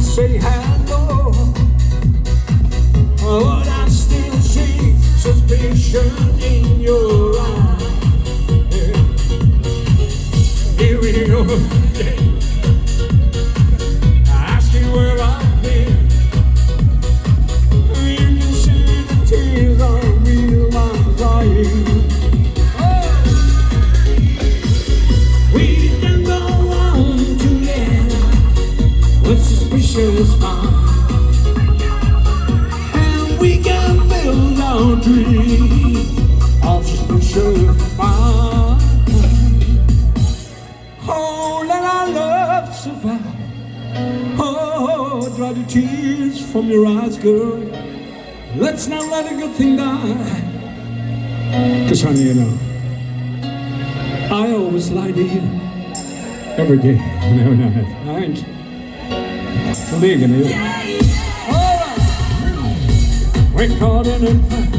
say hello, but I still see suspicion in your eyes. Here we go again, asking where I've been. You can see the tears are real, I'm crying. We can go on together with suspicious minds, and we can build our dreams on suspicious minds. Oh, let our love survive. Oh, dry the tears from your eyes, girl. Let's not let a good thing die. 'Cause honey, you know, I always lie to you every day and every night. I ain't believing you. All right. We're caught in a fight.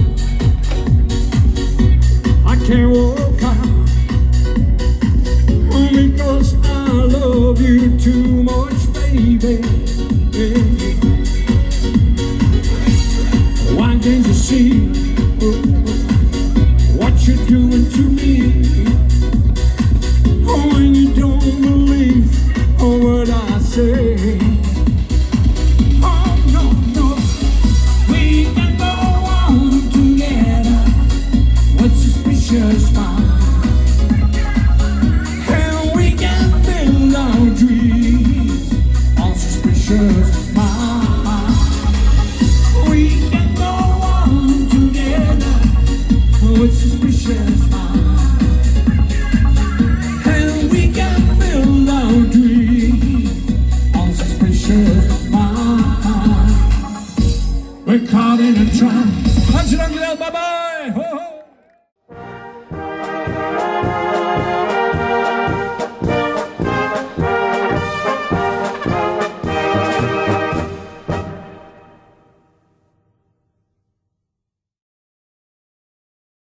I can't walk out because I love you too much, baby. Why can't you see what you're doing to me? When you don't believe what I say. Oh no, no, we can go on together with suspicious minds, and we can build our dreams on suspicious minds. We can go on together with suspicious minds. We're caught in a trap. Bye bye.